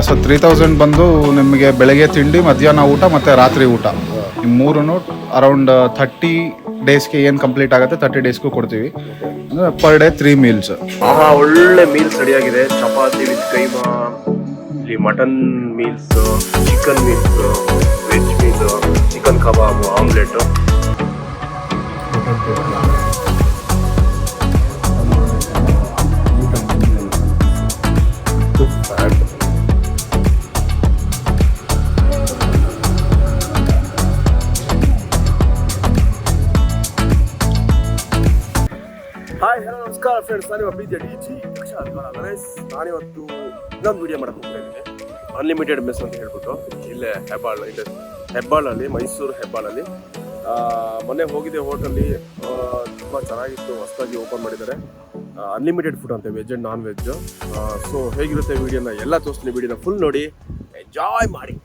So 3000 ಬಂದು ನಿಮಗೆ ಬೆಳಗ್ಗೆ ತಿಂಡಿ, ಮಧ್ಯಾಹ್ನ ಊಟ ಮತ್ತು ರಾತ್ರಿ ಊಟ ಈ ಮೂರೂ ಅರೌಂಡ್ 30 ಡೇಸ್ಗೆ ಏನು ಕಂಪ್ಲೀಟ್ ಆಗುತ್ತೆ 30 ಡೇಸ್ಗೂ ಕೊಡ್ತೀವಿ. ಅಂದರೆ ಪರ್ ಡೇ 3 ಮೀಲ್ಸ್. ಒಳ್ಳೆ ಮೀಲ್ಸ್ ರೆಡಿಯಾಗಿದೆ. ಚಪಾತಿ ವಿತ್ ಕೈಮಾ, ಇಲ್ಲಿ mutton meals, chicken meals, veg meals, chicken kebab, omelette. Hi hello ನಮಸ್ಕಾರ ಫ್ರೆಂಡ್ಸ್, ನಾನಿವ ಪ್ರೀತಿಯ ಡಿಜಿ ಗಣೇಶ್. ನಾನಿವತ್ತು ಇನ್ನೊಂದು ವಿಡಿಯೋ ಮಾಡಕ್ಕೆ ಹೋಗ್ತಾ ಇದ್ದೀನಿ. ಅನ್ಲಿಮಿಟೆಡ್ ಮೆಸ್ ಅಂತ ಹೇಳ್ಬಿಟ್ಟು ಇಲ್ಲೇ ಹೆಬ್ಬಾಳಲ್ಲಿ, ಮೈಸೂರು ಹೆಬ್ಬಾಳಲ್ಲಿ. ಮೊನ್ನೆ ಹೋಗಿದ್ದೆ ಹೋಟೆಲ್ಲಿ, ತುಂಬ ಚೆನ್ನಾಗಿತ್ತು. ಹೊಸದಾಗಿ ಓಪನ್ ಮಾಡಿದ್ದಾರೆ. ಅನ್ಲಿಮಿಟೆಡ್ ಫುಡ್ ಅಂತೆ, veg and non veg. So ಹೇಗಿರುತ್ತೆ ವಿಡಿಯೋನ ಎಲ್ಲ ತೋರಿಸ್ತೀನಿ. ವಿಡಿಯೋನ ಫುಲ್ ನೋಡಿ ಎಂಜಾಯ್ ಮಾಡಿ.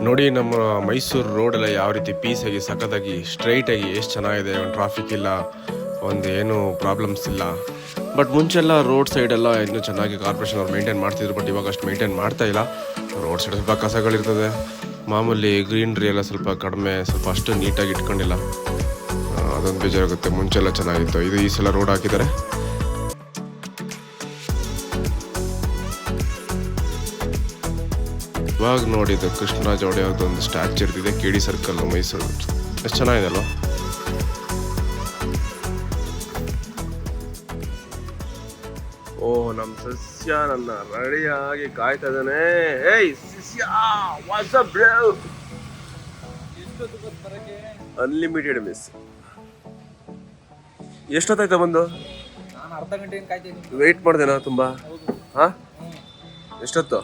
ನೋಡಿ ನಮ್ಮ ಮೈಸೂರು ರೋಡೆಲ್ಲ ಯಾವ ರೀತಿ ಪೀಸಾಗಿ ಸಖತ್ತಾಗಿ ಸ್ಟ್ರೈಟಾಗಿ ಎಷ್ಟು ಚೆನ್ನಾಗಿದೆ. ಒಂದು ಟ್ರಾಫಿಕ್ ಇಲ್ಲ, ಒಂದು ಏನು ಪ್ರಾಬ್ಲಮ್ಸ್ ಇಲ್ಲ. ಬಟ್ ಮುಂಚೆಲ್ಲ ರೋಡ್ ಸೈಡೆಲ್ಲ ಇನ್ನೂ ಚೆನ್ನಾಗಿ ಕಾರ್ಪೊರೇಷನ್ ಅವ್ರು ಮೇಂಟೈನ್ ಮಾಡ್ತಿದ್ರು. ಬಟ್ ಇವಾಗ ಅಷ್ಟು ಮೇಂಟೈನ್ ಮಾಡ್ತಾ ಇಲ್ಲ. ರೋಡ್ ಸೈಡ್ ಸ್ವಲ್ಪ ಕಸಗಳಿರ್ತದೆ, ಮಾಮೂಲಿ ಗ್ರೀನ್ರಿ ಎಲ್ಲ ಸ್ವಲ್ಪ ಕಡಿಮೆ, ಸ್ವಲ್ಪ ಅಷ್ಟು ನೀಟಾಗಿ ಇಟ್ಕೊಂಡಿಲ್ಲ. ಅದೊಂದು ಬೇಜಾರಾಗುತ್ತೆ. ಮುಂಚೆಲ್ಲ ಚೆನ್ನಾಗಿತ್ತು. ಇದು ಈ ಸಲ ರೋಡ್ ಹಾಕಿದ್ದಾರೆ. ಇವಾಗ ನೋಡಿದ್ದು ಕೃಷ್ಣರಾಜ ಒಡೆಯವ್ರದ್ದು ಒಂದು ಸ್ಟ್ಯಾಚ್ಯೂ ಇರ್ತಿದೆ, KD ಸರ್ಕಲ್, ಮೈಸೂರು. ಎಷ್ಟು ಚೆನ್ನಾಗಿದೆ ಅಲ್ವಾ? ಓ, ನಮ್ಮ ಸಸ್ಯ ನನ್ನ ರೆಡಿಯಾಗಿ ಕಾಯ್ತಾ ಇದ್ದಾನೆ. ಏಯ್ ಸಸ್ಯ, what's up bro? Unlimited miss. ಎಷ್ಟೊತ್ತಾಯ್ತಾ ಬಂದು? ನಾನು ಅರ್ಧ ಗಂಟೆ ಕಾಯ್ತಿದ್ದೀನಿ. ವೆಯ್ಟ್ ಮಾಡ್ದೇನಾ ತುಂಬಾ? ಹಾ, ಎಷ್ಟೊತ್ತು?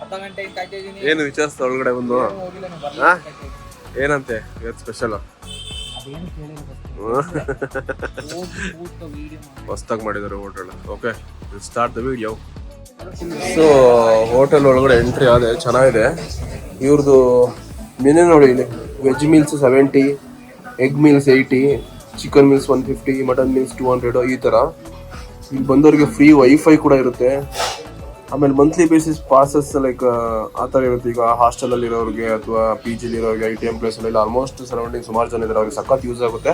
ಅರ್ಧ ಗಂಟೆ ಕಾಯ್ತಿದ್ದೀನಿ. ಏನು ವಿಚಾರಿಸ್ತಾ ಒಳಗಡೆ ಬಂದು? ಏನಂತೆ ಇವತ್ತು ಸ್ಪೆಷಲ್? ಹೊಸ್ದಾಗಿ ಮಾಡಿದ್ದಾರೆ hotel. Okay, start the video. So hotel ಒಳಗಡೆ ಎಂಟ್ರಿ ಆದೆ, ಚೆನ್ನಾಗಿದೆ. ಇವ್ರದ್ದು ಮೆನು ನೋಡಿ. ಇಲ್ಲಿ veg meals 70, egg meals 80, chicken meals 150, mutton meals 200. ಈ ಥರ. ಇಲ್ಲಿ ಬಂದವ್ರಿಗೆ ಫ್ರೀ ವೈಫೈ ಕೂಡ ಇರುತ್ತೆ. ಆಮೇಲೆ ಮಂತ್ಲಿ ಬೇಸಿಸ್ ಪಾಸಸ್ ಲೈಕ್ ಆ ಥರ ಇರುತ್ತೆ. ಈಗ ಹಾಸ್ಟೆಲಲ್ಲಿ ಇರೋರಿಗೆ ಅಥವಾ PGಲಿ ಇರೋರಿಗೆ, IT ಎಂಪ್ಲಾಯ್ಸಲ್ಲಿ ಆಲ್ಮೋಸ್ಟ್ ಸರೌಂಡಿಂಗ್ ಸುಮಾರು ಜನ ಇದ್ದಾರೆ, ಅವ್ರಿಗೆ ಸಖತ್ ಯೂಸ್ ಆಗುತ್ತೆ.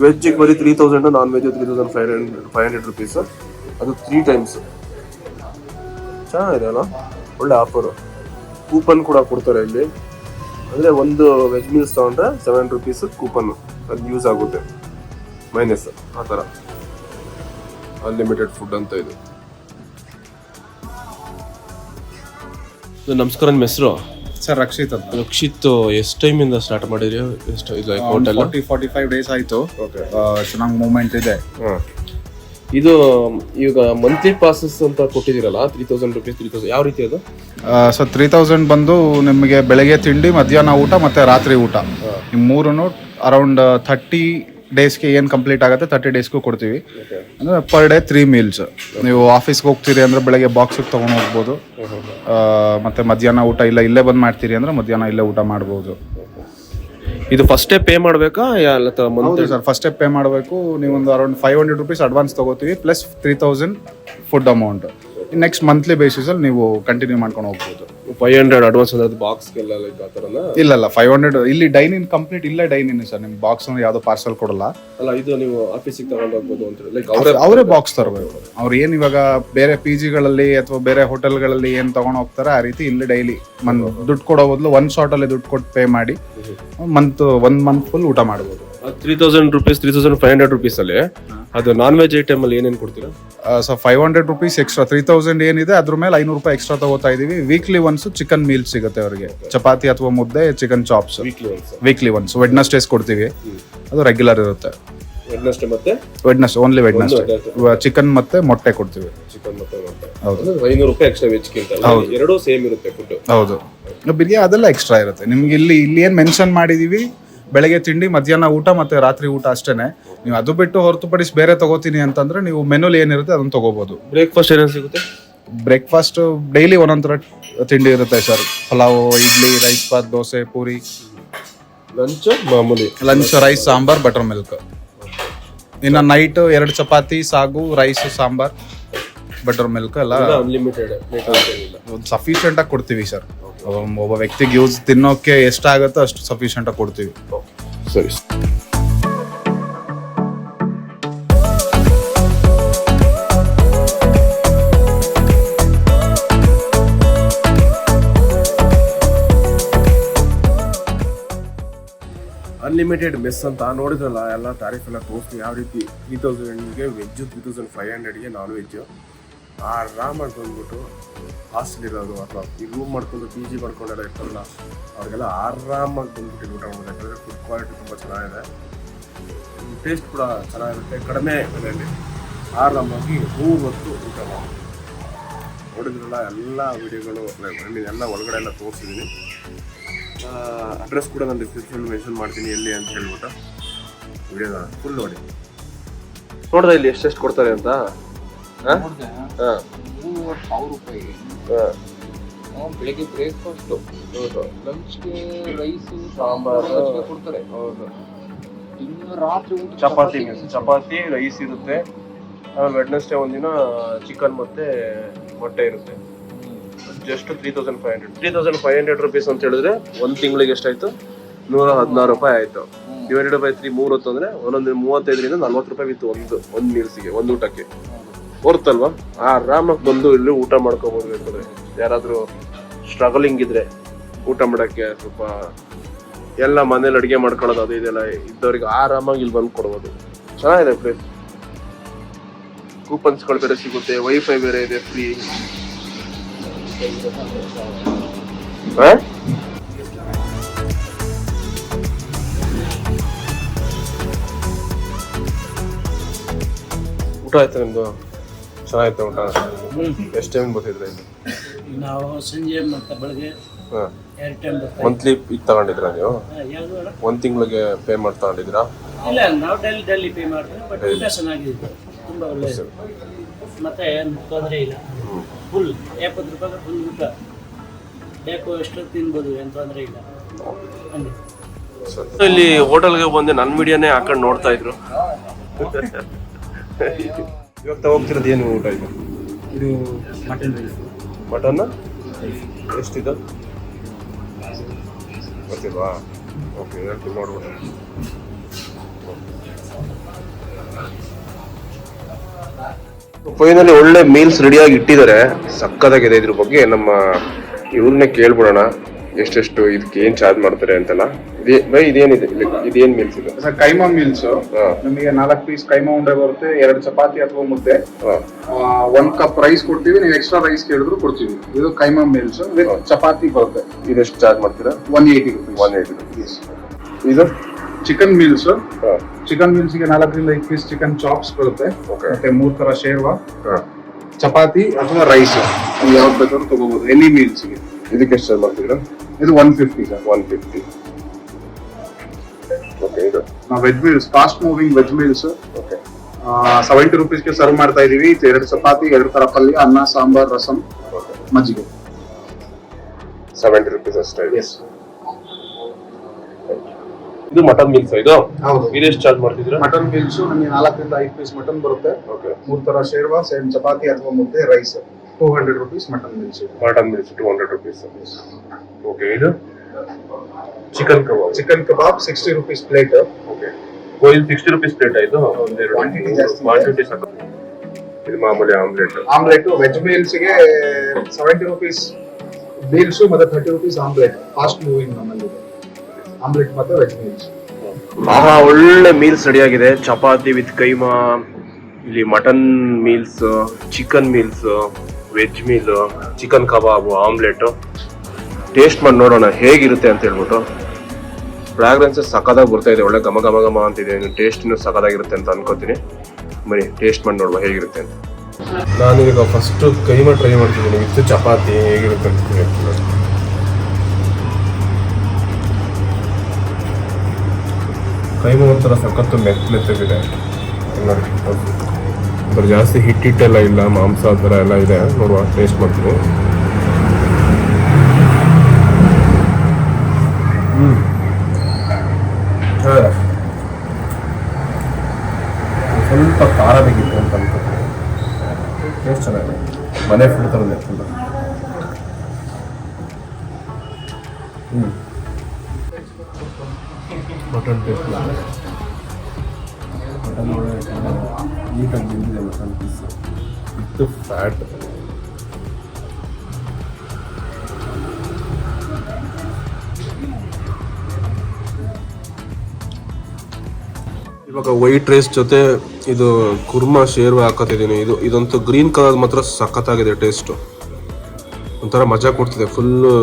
ವೆಜ್ಜಿಗೆ ಬರೀ 3000, ನಾನ್ ವೆಜ್ 3500 ರುಪೀಸ್. ಅದು 3 ಟೈಮ್ಸ್. ಚೆನ್ನಾಗಿದೆ ಅಲ್ಲ? ಒಳ್ಳೆ ಆಫರು. ಕೂಪನ್ ಕೂಡ ಕೊಡ್ತಾರೆ ಇಲ್ಲಿ. ಅಂದರೆ ಒಂದು ವೆಜ್ ಮೀಲ್ಸ್ ತೊಗೊಂಡ್ರೆ 7 ರುಪೀಸ್ ಕೂಪನ್, ಅದು ಯೂಸ್ ಆಗುತ್ತೆ. ಮೈನಸ್ ಆ ಥರ. ಅನ್ಲಿಮಿಟೆಡ್ ಫುಡ್ ಅಂತ ಇದು. ನಮಸ್ಕಾರ, ನಿಮ್ಮ ಹೆಸರು? ಸರ್ ರಕ್ಷಿತ್ ಅಂತ. ರಕ್ಷಿತ್, ಎಷ್ಟು ಟೈಮಿಂದ ಸ್ಟಾರ್ಟ್ ಮಾಡಿದ್ರಿ? ಎಷ್ಟು ಇದು ಹೋಟೆಲ್? 45 ಡೇಸ್ ಆಯಿತು. ಚೆನ್ನಾಗಿ ಮೂವ್ಮೆಂಟ್ ಇದೆ. ಇದು ಈಗ ಮಂತ್ಲಿ ಪಾಸಸ್ ಅಂತ ಕೊಟ್ಟಿದ್ದೀರಲ್ಲ, 3000 ರುಪೀಸ್. 3000 ಯಾವ ರೀತಿ ಅದು? ಸೊ 3000 ಬಂದು ನಿಮಗೆ ಬೆಳಗ್ಗೆ ತಿಂಡಿ, ಮಧ್ಯಾಹ್ನ ಊಟ ಮತ್ತು ರಾತ್ರಿ ಊಟ ಈ ಮೂರೂ ಅರೌಂಡ್ 30 ಡೇಸ್ಗೆ ಏನು ಕಂಪ್ಲೀಟ್ ಆಗುತ್ತೆ 30 ಡೇಸ್ಗೂ ಕೊಡ್ತೀವಿ. ಅಂದರೆ ಪರ್ ಡೇ 3 ಮೀಲ್ಸ್. ನೀವು ಆಫೀಸ್ಗೆ ಹೋಗ್ತೀರಿ ಅಂದರೆ ಬೆಳಗ್ಗೆ ಬಾಕ್ಸಿಗೆ ತೊಗೊಂಡು ಹೋಗ್ಬೋದು. ಮತ್ತು ಮಧ್ಯಾಹ್ನ ಊಟ ಇಲ್ಲೇ ಬಂದು ಮಾಡ್ತೀರಿ ಅಂದರೆ ಮಧ್ಯಾಹ್ನ ಇಲ್ಲೇ ಊಟ ಮಾಡ್ಬೋದು. ಇದು ಫಸ್ಟೇ ಪೇ ಮಾಡಬೇಕಾ? ಹೌದು ಸರ್, ಫಸ್ಟೇ ಪೇ ಮಾಡಬೇಕು. ನೀವೊಂದು ಅರೌಂಡ್ 500 ರುಪೀಸ್ ಅಡ್ವಾನ್ಸ್ ತೊಗೋತೀವಿ, plus 3000 food amount. Next monthly ಬೇಸಿಸಲ್ಲಿ ನೀವು ಕಂಟಿನ್ಯೂ ಮಾಡ್ಕೊಂಡು ಹೋಗ್ಬೋದು. 500 ಅಡ್ವಾನ್ಸ್ ಅಂದ್ರೆ ಬಾಕ್ಸ್ಗೆಲ್ಲ ಲೈಕ್ ಆ ಥರನ? ಇಲ್ಲ 500 ಇಲ್ಲಿ ಡೈನಿಂಗ್ ಕಂಪ್ಲೀಟ್ ಇಲ್ಲೇ ಡೈನಿಂಗ್ ಸರ್. ನಿಮ್ಮ ಬಾಕ್ಸ್ ಯಾವುದೋ ಪಾರ್ಸಲ್ ಕೊಡಲ್ಲ. ಅಲ್ಲ, ಇದು ನೀವು ಆಫೀಸಿಗೆ ತಗೊಂಡು ಹೋಗ್ಬೋದು ಅಂತ ಲೈಕ್ ಅವರೇ ಬಾಕ್ಸ್ ತರಬೇಕು. ಅವ್ರು ಏನು ಇವಾಗ ಬೇರೆ PGಗಳಲ್ಲಿ ಅಥವಾ ಬೇರೆ ಹೋಟೆಲ್ಗಳಲ್ಲಿ ಏನು ತಗೊಂಡು ಹೋಗ್ತಾರೆ ಆ ರೀತಿ ಇಲ್ಲಿ ಡೈಲಿ ದುಡ್ಡು ಕೊಡೋ ಬದಲು ಒಂದು ಶಾರ್ಟಲ್ಲಿ ದುಡ್ಡು ಕೊಟ್ಟು ಪೇ ಮಾಡಿ ಒನ್ ಮಂತ್ ಫುಲ್ ಊಟ ಮಾಡ್ಬೋದು. 3000 ರುಪೀಸ್, 3500 ರುಪೀಸ್ ಅಲ್ಲಿ ಅದು ನಾನ್ ವೆಜ್ ಐಟಮ್ ಅಲ್ಲಿ ಏನೇನು ಕೊಡ್ತೀರಾ? So 500 rupees extra. 3000 ಏನಿದೆ ಅದ್ರ ಮೇಲೆ 500 ರೂಪಾಯಿ ಎಕ್ಸ್ಟ್ರಾ ತಗೋತಾ ಇದೀವಿ. ವೀಕ್ಲಿ ಒನ್ಸ್ ಚಿಕನ್ ಮೀಲ್ಸ್ ಸಿಗುತ್ತೆ ಅವರಿಗೆ, ಚಪಾತಿ ಅಥವಾ ಮುದ್ದೆ, ಚಿಕನ್ ಚಾಪ್ಸ್. ವೀಕ್ಲಿ ಒನ್ಸ್ ವೆಡ್ನಸ್ಡೇಸ್ ಕೊಡ್ತೀವಿ, ಅದು ರೆಗ್ಯುಲರ್ ಇರುತ್ತೆ. ವೆಡ್ನಸ್ಡೇ ಓನ್ಲಿ ವೆಡ್ನಸ್ಡೇ ಚಿಕನ್ ಮತ್ತೆ ಮೊಟ್ಟೆ ಕೊಡ್ತೀವಿ. ಚಿಕನ್ ಮತ್ತೆ ಮೊಟ್ಟೆ. ಹೌದು, 500 ರೂಪಾಯಿ ಎಕ್ಸ್ಟ್ರಾ ವೆಜ್ ಗಿಂತ ಎರಡೂ ಸೇಮ್ ಇರುತ್ತೆ ಫುಡ್. ಹೌದು, ಬಿರಿಯಾನಿ ಅದೆಲ್ಲ ಎಕ್ಸ್ಟ್ರಾ ಇರುತ್ತೆ. ನಿಮ್ಗೆ ಇಲ್ಲಿ ಏನು ಮೆನ್ಷನ್ ಮಾಡಿದೀವಿ, ಬೆಳಗ್ಗೆ ತಿಂಡಿ, ಮಧ್ಯಾಹ್ನ ಊಟ ಮತ್ತೆ ರಾತ್ರಿ ಊಟ ಅಷ್ಟೇನೆ. ನೀವು ಅದು ಬಿಟ್ಟು ಹೊರತುಪಡಿಸಿ ಬೇರೆ ತಗೋತೀನಿ ಅಂತಂದ್ರೆ ನೀವು ಮೆನುಲಿ ಏನಿರುತ್ತೆ ಅದನ್ನ ತಗೋಬಹುದು. ಬ್ರೇಕ್ಫಾಸ್ಟ್ ಏನೇನು ಸಿಗುತ್ತೆ? ಬ್ರೇಕ್ಫಾಸ್ಟ್ ಡೈಲಿ ಒಂದೊಂಥರ ತಿಂಡಿ ಇರುತ್ತೆ sir. Pulao, idli, rice bath, dosa, puri. Lunch ಮಾಮೂಲಿ lunch rice, sambar, butter milk. ಇನ್ನು night 2 chapati, saagu, rice, sambar, butter milk ಎಲ್ಲ ಅನ್ಲಿಮಿಟೆಡ್ ಸಫಿಷಿಯೆಂಟ್ ಆಗಿ ಕೊಡ್ತೀವಿ ಸರ್. ಒಬ್ಬ ವ್ಯಕ್ತಿಗೆ ಯೂಸ್ ತಿನ್ನೋಕೆ ಎಷ್ಟಾಗುತ್ತೋ ಅಷ್ಟು ಸಫಿಷಿಯೆಂಟ್ ಆಗಿ ಕೊಡ್ತೀವಿ. ಸರಿ. ಅನ್ಲಿಮಿಟೆಡ್ ಮೆಸ್ ಅಂತ ನೋಡಿದ್ರಲ್ಲ, ಎಲ್ಲ ತಾರೀಫ್ ಎಲ್ಲ ತೋರಿಸ್ತೀವಿ ಯಾವ ರೀತಿ. 3000ಗೆ ವೆಜ್ಜು, 3500ಗೆ ನಾನ್ ವೆಜ್ಜು. ಆರಾಮಾಗಿ ಬಂದ್ಬಿಟ್ಟು ಹಾಸ್ಟೆಲ್ ಇರೋದು ಅಥವಾ ಈ ರೂಮ್ ಮಾಡ್ಕೊಂಡು ಪಿ ಜಿ ಮಾಡ್ಕೊಂಡೆಲ್ಲ ಇರ್ತಾರಲ್ಲ, ಅವ್ರಿಗೆಲ್ಲ ಆರಾಮಾಗಿ ಬಂದ್ಬಿಟ್ಟು ಊಟ ಮಾಡೋದು. ಯಾಕಂದರೆ ಫುಡ್ ಕ್ವಾಲಿಟಿ ತುಂಬ ಚೆನ್ನಾಗಿದೆ, ಟೇಸ್ಟ್ ಕೂಡ ಚೆನ್ನಾಗಿರುತ್ತೆ, ಕಡಿಮೆ ಬೆಲೆಯಲ್ಲಿ ಆರಾಮಾಗಿ 3 ಹೊತ್ತು ಊಟ ಮಾಡಿ. ನೋಡಿದ್ರಲ್ಲ ಎಲ್ಲ ವೀಡಿಯೋಗಳು ಎಲ್ಲ ಒಳಗಡೆ ಎಲ್ಲ ತೋರಿಸಿದ್ದೀನಿ. ಅಡ್ರೆಸ್ ಕೂಡ ನಾನು ಡಿಸ್ಕ್ರಿಪ್ಷನ್ ಮೆನ್ಷನ್ ಮಾಡ್ತೀನಿ ಎಲ್ಲಿ ಅಂತ ಹೇಳ್ಬಿಟ್ಟು. ವಿಡಿಯೋನ ಫುಲ್ ನೋಡಿ. ನೋಡ್ದೆ ಇಲ್ಲಿ ಎಷ್ಟೆಷ್ಟು ಕೊಡ್ತಾರೆ ಅಂತ. ನೋಡ್ದೆ? 1,000 ರೂಪಾಯಿ. ಬೆಳಿಗ್ಗೆ ಬ್ರೇಕ್ಫಾಸ್ಟು, ಲಂಚ್ಗೆ ರೈಸು, ಸಾಂಬಾರು ಕೊಡ್ತಾರೆ. ಹೌದು. ಇನ್ನು ರಾತ್ರಿ ಊಟ ಚಪಾತಿ ರೈಸ್ ಇರುತ್ತೆ. ಆಮೇಲೆ ವೆಡ್ನೆಸ್ಡೇ ಒಂದಿನ ಚಿಕನ್ ಮತ್ತೆ ಮೊಟ್ಟೆ ಇರುತ್ತೆ. ಜಸ್ಟ್ 3,500 ರುಪೀಸ್ ಅಂತ ಹೇಳಿದ್ರೆ ಒಂದು ತಿಂಗಳಿಗೆ ಎಷ್ಟಾಯ್ತು? 116 ರೂಪಾಯಿ ಆಯ್ತು. ಡಿವೈಡೆಡ್ ಬೈ 3 3 ಹೊತ್ತು ಅಂದ್ರೆ ಒಂದೊಂದು 35ರಿಂದ 40 ರೂಪಾಯಿ ಬಿತ್ತು ಒಂದು ಮೀಲ್ಸಿಗೆ, ಒಂದು ಊಟಕ್ಕೆ. ಹೊರ್ತಲ್ವಾ? ಆರಾಮಾಗಿ ಬಂದು ಇಲ್ಲಿ ಊಟ ಮಾಡ್ಕೋಬಹುದು. ಬೇಕಾದ್ರೆ ಯಾರಾದ್ರೂ ಸ್ಟ್ರಗಲಿಂಗ್ ಇದ್ರೆ ಊಟ ಮಾಡಕ್ಕೆ, ಸ್ವಲ್ಪ ಎಲ್ಲ ಮನೇಲಿ ಅಡುಗೆ ಮಾಡ್ಕೊಳ್ಳೋದು ಅದು ಇದೆಲ್ಲ ಇದ್ದವ್ರಿಗೆ ಆರಾಮಾಗಿ ಇಲ್ಲಿ ಬಂದು ಕೊಡ್ಬೋದು. ಚೆನ್ನಾಗಿದೆ ಪ್ಲೇಸ್. ಕೂಪನ್ಸ್ಗಳು ಬೇರೆ ಸಿಗುತ್ತೆ, ವೈಫೈ ಬೇರೆ ಇದೆ ಫ್ರೀ. ಊಟ ಆಯ್ತು ನಿಮ್ದು? ಚೆನ್ನಾಗಿತ್ತು ಊಟ? ಎಷ್ಟು ಟೈಮ್ ಬರ್ತಿದ್ರೆ ಇದು? ನಾವು ಸಂಜೆ ಮತ್ತು ಬೆಳಗ್ಗೆ 2 ಟೈಮ್ ಬರ್ತೀವಿ. ಮಂತ್ಲಿ ಇದು ತಗೊಂಡಿದ್ರಾ ನೀವು? ಯಾವುದು ಅಣ್ಣ? ಒಂದು ತಿಂಗಳಿಗೆ ಪೇ ಮಾಡಿ ತಗೊಂಡಿದ್ರಾ? ಇಲ್ಲ, ನಾವು ಡೈಲಿ ಪೇ ಮಾಡ್ತೀವಿ. ಬಟ್ ಊಟ ಚೆನ್ನಾಗಿದೆ, ತುಂಬ ಒಳ್ಳೆಯದು. ಮತ್ತೆ ಏನು ತೊಂದರೆ ಇಲ್ಲ. ಫುಲ್ 70 ರೂಪಾಯಿಗೆ ಫುಲ್ ಊಟ. ಬೇಕು ಎಷ್ಟು ತಿನ್ಬೋದು, ಏನು ತೊಂದರೆ ಇಲ್ಲ. ಹಂಗೆ ಇಲ್ಲಿ ಹೋಟೆಲ್ಗೆ ಬಂದು ನನ್ನ ವಿಡಿಯೋನೇ ಹಾಕೊಂಡು ನೋಡ್ತಾ ಇದ್ರು. ಇವತ್ತು ಹೋಗ್ತಿರೋದು ಏನು ಊಟ ಇದು? ಇದು ಮಟನ್ ರೈಸ್. ಮಟನ್ ಎಷ್ಟಿದೆ ಗೊತ್ತಿಲ್ವಾ? ಓಕೆ, ಹೇಳ್ತೀನಿ ನೋಡ್ಬೋದು. ಫೈನಲಿ ಒಳ್ಳೆ ಮೀಲ್ಸ್ ರೆಡಿಯಾಗಿ ಇಟ್ಟಿದ್ದಾರೆ, ಸಕ್ಕತ್ತಾಗಿದೆ. ಇದ್ರ ಬಗ್ಗೆ ನಮ್ಮ ಇವ್ರನ್ನೇ ಕೇಳ್ಬಿಡೋಣ ಎಷ್ಟೆಷ್ಟು ಇದಕ್ಕೆ ಏನ್ ಚಾರ್ಜ್ ಮಾಡ್ತಾರೆ ಅಂತೆಲ್ಲ. ಇದೇನಿದೆ, ಇದೇನ್ ಮೀಲ್ಸ್ ಇದೆ? ಕೈಮಾ ಮೀಲ್ಸ್ ನಮಗೆ 4 ಪೀಸ್ ಕೈಮಾ ಉಂಡೆ ಬರುತ್ತೆ, 2 ಚಪಾತಿ ಅಥವಾ ಮುದ್ದೆ, 1 ಕಪ್ ರೈಸ್ ಕೊಡ್ತೀವಿ. ನೀವು ಎಕ್ಸ್ಟ್ರಾ ರೈಸ್ ಕೇಳಿದ್ರು ಕೊಡ್ತೀವಿ. ಇದು ಕೈಮಾ ಮೀಲ್ಸ್ ವಿತ್ ಚಪಾತಿ ಬರುತ್ತೆ. ಇದೆಷ್ಟು ಚಾರ್ಜ್ ಮಾಡ್ತೀರಾ? 180 rupees. ಇದು ಚಿಕನ್ ಮೀಲ್ಸ್. ಚಿಕನ್ ಮೀಲ್ಸ್ ಗೆ 4 ರಿಂದ 5 ಪೀಸ್ ಚಿಕನ್ ಚಾಪ್ಸ್ ಬರುತ್ತೆ, ಮತ್ತೆ 3 ತರ ಶೇರ್ವಾ, ಚಪಾತಿ ಅಥವಾ ರೈಸ್ ಯಾವ್ದು ಬೇಕಾದ್ರೂ ತಗೋಬಹುದು ಎನಿ ಮೀಲ್ಸ್ ಗೆ. ಇದಕ್ಕೆ ಎಷ್ಟು ಚಾರ್ಜ್ ಮಾಡ್ತೀರಾ? ಇದು 150 ಸರ್. 150. ಓಕೆ. ಇದು ನಾವು veg meals, fast moving veg meals. Okay. 70 ರೂಪೀಸ್ಗೆ ಸರ್ವ್ ಮಾಡ್ತಾ ಇದೀವಿ. 2 ಚಪಾತಿ, 2 ತರ ಪಲ್ಯ, ಅನ್ನ, ಸಾಂಬಾರ್, ರಸಂ, ಮಜ್ಜಿಗೆ. 70 ರೂಪೀಸ್ ಅಷ್ಟೇ. ಎಸ್. ಇದು ಮಟನ್ ಮೀಲ್ಸ್. ಇದು ಹೌದು. ಇದೆಷ್ಟು ಚಾರ್ಜ್ ಮಾಡ್ತಿದ್ದೀರಾ? ಮಟನ್ ಮೀಲ್ಸ್ ನಮಗೆ 4 ರಿಂದ 5 ಪೀಸ್ ಮಟನ್ ಬರುತ್ತೆ, 3 ತರ ಶೇರ್ವಾ, 7 ಚಪಾತಿ ಅಥವಾ ಮುದ್ದೆ, rice. 200 rupees mutton meals. Mutton meals 200 rupees. Okay. ಇದು chicken kebab. Chicken kebab 60 rupees plate. Okay. ಇದು 60 ರೂಪೀಸ್ ಪ್ಲೇಟ್. ಇದು ಕ್ವಾಂಟಿಟಿ ಸಾಕು. ಇದು ಮಾಮೂಲಿ ಆಮ್ಲೆಟ್. ವೆಜ್ ಮೀಲ್ಸ್ ಗೆ 70 ರೂಪೀಸ್ ಮೀಲ್ಸ್ ಮತ್ತೆ 30 ರೂಪೀಸ್ ಆಮ್ಲೆಟ್. ಫಾಸ್ಟ್ ಮೂವಿಂಗ್ ನಮ್ಮಲ್ಲಿ ಆಮ್ಲೆಟ್ ಮತ್ತೆ ವೆಜ್ ಮೀಲ್ಸ್. ಒಳ್ಳೆ ಮೀಲ್ಸ್ ರೆಡಿ ಆಗಿದೆ. ಚಪಾತಿ ವಿತ್ ಕೈಮಾ, ಇಲ್ಲಿ mutton meals, chicken meals, veg meal, chicken kebab, omelette. Taste ಮಾಡಿ ನೋಡೋಣ ಹೇಗಿರುತ್ತೆ ಅಂತ ಹೇಳ್ಬಿಟ್ಟು. ಫ್ರಾಗ್ರೆನ್ಸಸ್ ಸಖತ್ತಾಗಿ ಬರ್ತಾ ಇದೆ, ಒಳ್ಳೆ ಘಮ ಘಮ ಘಮ ಅಂತಿದೆ. ಟೇಸ್ಟ್ನು ಸಖತ್ತಾಗಿರುತ್ತೆ ಅಂತ ಅನ್ಕೋತೀನಿ. ಬನ್ನಿ ಟೇಸ್ಟ್ ಮಾಡಿ ನೋಡುವ ಹೇಗಿರುತ್ತೆ ಅಂತ. ನಾನೀಗ ಫಸ್ಟ್ ಕೈಮಾ ಟ್ರೈ ಮಾಡ್ತಿದ್ದೀನಿ ವಿತ್ ಚಪಾತಿ, ಹೇಗಿರುತ್ತೆ ಅಂತ ಹೇಳ್ತೀನಿ. ಕೈಮಾ ಒಂಥರ ಸಖತ್ತು ಮೆತ್ತಗಿದೆ ನೋಡಿ. ಅದ್ರ ಜಾಸ್ತಿ ಹಿಟ್ಟೆಲ್ಲ ಇಲ್ಲ, ಮಾಂಸ ಆ ಥರ ಎಲ್ಲ ಇದೆ. ನೋಡುವ, ಟೇಸ್ಟ್ ಮಾಡ್ತೀನಿ. ಸ್ವಲ್ಪ ಖಾರ ಬೇಕಿತ್ತು ಅಂತ ಅನ್ಕೋತೀನಿ. ಟೇಸ್ಟ್ ಚೆನ್ನಾಗಿದೆ, ಮನೆ ಫುಡ್ ಥರನೇ ಫುಲ್. ಮಟನ್ ಟೇಸ್ಟ್ ಮಟನ್ ನೀಟಾಗಿ ಬಂದಿದೆ. Mutton piece with fat. ಇವಾಗ ವೈಟ್ ರೈಸ್ ಜೊತೆ ಇದು ಕುರ್ಮಾ ಶೇರ್ವ ಹಾಕತ್ತಿದ್ದೀನಿ. ಇದಂತೂ ಗ್ರೀನ್ ಕಲರ್ ಮಾತ್ರ ಸಖತ್ತಾಗಿದೆ. ಟೇಸ್ಟು ಒಂಥರ ಮಜಾ ಕೊಡ್ತಿದೆ. ಫುಲ್ಲು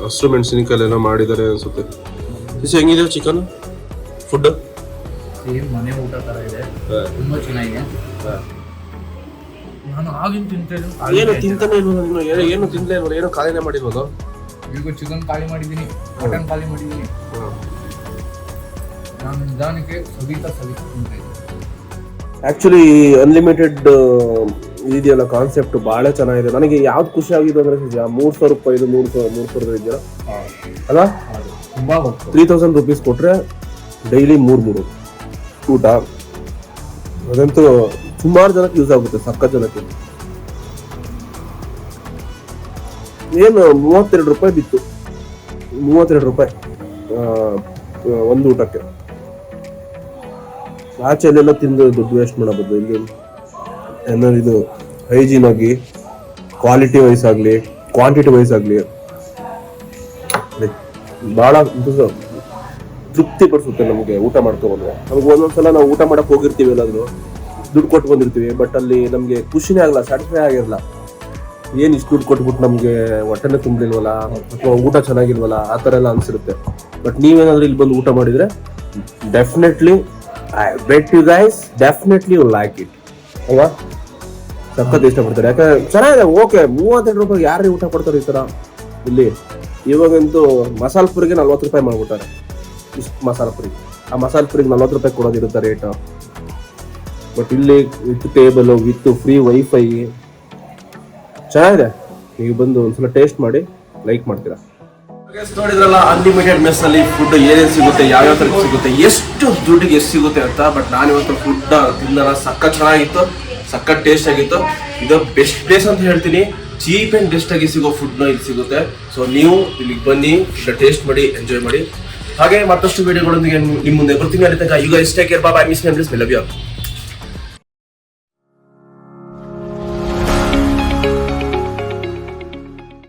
ಹಸಿರು ಮೆಣಸಿನಕಾಯಲ್ಲೆಲ್ಲ ಮಾಡಿದ್ದಾರೆ ಅನಿಸುತ್ತೆ. ಹೆಂಗಿದೆ ಚಿಕನ್ ಫುಡ್? ಸೇಮ್ ಮನೆ ಊಟ ತರ ಇದೆ, ತುಂಬಾ ಚೆನ್ನಾಗಿದೆ. ನಾನು ಆಗಿನ ತಿಂತೇನೆ. ಏನು ತಿಂತಾನೆ ಇಲ್ವಲ್ಲ ನೀನು? ಏನು ತಿಂತಲೇ ಇಲ್ವಲ್ಲ? ಏನೋ ಖಾಲಿನೇ ಮಾಡಿಲ್ವಲ್ಲ? ಈಗ ಚಿಕನ್ ಖಾಲಿ ಮಾಡಿದ್ದೀನಿ, ಮಟನ್ ಖಾಲಿ ಮಾಡಿದ್ದೀನಿ. ನಾನು ನಿಧಾನಕ್ಕೆ ಸವಿತಾ ತಿಂತಾ ಇದ್ದೀನಿ. ಆ್ಯಕ್ಚುಲಿ ಅನ್ಲಿಮಿಟೆಡ್ ಇದೆಯಲ್ಲ ಕಾನ್ಸೆಪ್ಟ್ ಭಾಳ ಚೆನ್ನಾಗಿದೆ. ನನಗೆ ಯಾವ್ದು ಖುಷಿ ಆಗಿದೆ ಅಂದರೆ 3,000 ರೂಪಾಯಿ, 3,000 ಇದೆಯಲ್ಲ ಅಲ್ಲ, ತುಂಬಾ 3,000 rupees ಕೊಟ್ಟರೆ ಡೈಲಿ 3 ಊಟ. ಅದಂತೂ ಸುಮಾರು ಜನಕ್ಕೆ ಯೂಸ್ ಆಗುತ್ತೆ, ಸಕ್ಕ ಜನಕ್ಕೆ. ಏನು 32 ರೂಪಾಯಿ ಬಿತ್ತು, 32 ರೂಪಾಯಿ ಒಂದು ಊಟಕ್ಕೆ. ಆಚೆಲೆಲ್ಲ ತಿಂದು ದುಡ್ಡು ವೇಸ್ಟ್ ಮಾಡಬಹುದು. ಇಲ್ಲಿ ಏನಾದ್ರು ಇದು ಹೈಜೀನ್ ಆಗಿ, ಕ್ವಾಲಿಟಿ ವೈಸ್ ಆಗಲಿ, ಕ್ವಾಂಟಿಟಿ ವೈಸ್ ಆಗಲಿ ಭಾಳ ತೃಪ್ತಿ ಪಡಿಸುತ್ತೆ ನಮಗೆ ಊಟ ಮಾಡ್ಕೊಬಂದ್ರೆ. ನಮ್ಗೆ ಒಂದೊಂದ್ಸಲ ನಾವು ಊಟ ಮಾಡಕ್ಕೆ ಹೋಗಿರ್ತೀವಿ, ಎಲ್ಲಾದರೂ ದುಡ್ಡು ಕೊಟ್ಟು ಬಂದಿರ್ತೀವಿ, ಬಟ್ ಅಲ್ಲಿ ನಮಗೆ ಖುಷಿನೇ ಆಗಲ್ಲ, ಸ್ಯಾಟಿಸ್ಫೈ ಆಗಿರಲ್ಲ. ಏನು ಇಷ್ಟು ದುಡ್ಡು ಕೊಟ್ಬಿಟ್ಟು ನಮಗೆ ಹೊಟ್ಟೆನೇ ತುಂಬಲಿಲ್ವಲ್ಲ, ಅಥವಾ ಊಟ ಚೆನ್ನಾಗಿಲ್ವಲ್ಲ, ಆ ಥರ ಎಲ್ಲ ಅನಿಸಿರುತ್ತೆ. ಬಟ್ ನೀವೇನಾದ್ರೂ ಇಲ್ಲಿ ಬಂದು ಊಟ ಮಾಡಿದರೆ definitely I bet you guys, definitely you like it ಅಲ್ವಾ? ಸಖತ್ ಇಷ್ಟಪಡ್ತಾರೆ. ಯಾಕಂದ್ರೆ ಚೆನ್ನಾಗಿದೆ. ಓಕೆ, 32 ರೂಪಾಯಿ ಯಾರೇ ಊಟ ಕೊಡ್ತಾರೆ ಈ ಥರ ಇಲ್ಲಿ? ಇವಾಗಂತೂ ಮಸಾಲ ಪುರಿಗೆ 40 ರೂಪಾಯಿ ಮಾಡ್ಬಿಟ್ಟಾರೆ. ಇಷ್ಟು ಮಸಾಲ ಪುರಿ, ಆ ಮಸಾಲ ಪುರಿಗೆ 40 ರೂಪಾಯಿ ಕೊಡೋದಿರುತ್ತೆ ರೇಟ್. ಬಟ್ ಇಲ್ಲಿ with table, with free wifi, ಚೆನ್ನಾಗಿದೆ. ನೀವು ಬಂದು ಒಂದ್ಸಲ ಟೇಸ್ಟ್ ಮಾಡಿ ಲೈಕ್ ಮಾಡ್ತೀರಾ. ನೋಡಿದ್ರಲ್ಲ, ಅನ್ಲಿಮಿಟೆಡ್ ಮೆಸ್ ಅಲ್ಲಿ ಫುಡ್ ಏನೇನು ಸಿಗುತ್ತೆ, ಯಾವ್ಯಾವ ತರ ಸಿಗುತ್ತೆ, ಎಷ್ಟು ದುಡ್ಡಿಗೆ ಎಷ್ಟು ಸಿಗುತ್ತೆ ಅಂತ. ಬಟ್ ನಾನು ಇವತ್ತು ಫುಡ್ ತಿಂದಲ್ಲ, ಸಖತ್ ಚೆನ್ನಾಗಿತ್ತು, ಸಖತ್ ಟೇಸ್ಟ್ ಆಗಿತ್ತು. ಇದು ಬೆಸ್ಟ್ ಪ್ಲೇಸ್ ಅಂತ ಹೇಳ್ತೀನಿ. ಚೀಪ್ ಅಂಡ್ ಬೆಸ್ಟ್ ಆಗಿ ಸಿಗೋ ಫುಡ್ನ ಇಲ್ಲಿ ಸಿಗುತ್ತೆ. ಸೊ ನೀವು ಇಲ್ಲಿಗೆ ಬನ್ನಿ, ಟೇಸ್ಟ್ ಮಾಡಿ, ಎಂಜಾಯ್ ಮಾಡಿ. ಹಾಗೆ ಮತ್ತಷ್ಟು ವಿಡಿಯೋಗಳೊಂದಿಗೆ ನಿಮ್ಮ ಮುಂದೆ ಬರ್ತೀನಿ. ಅಲ್ಲಿ ತನಕ you guys take care, bye bye, miss ನೆಮ್ಲಿಸ್, ಲವ್ ಯು.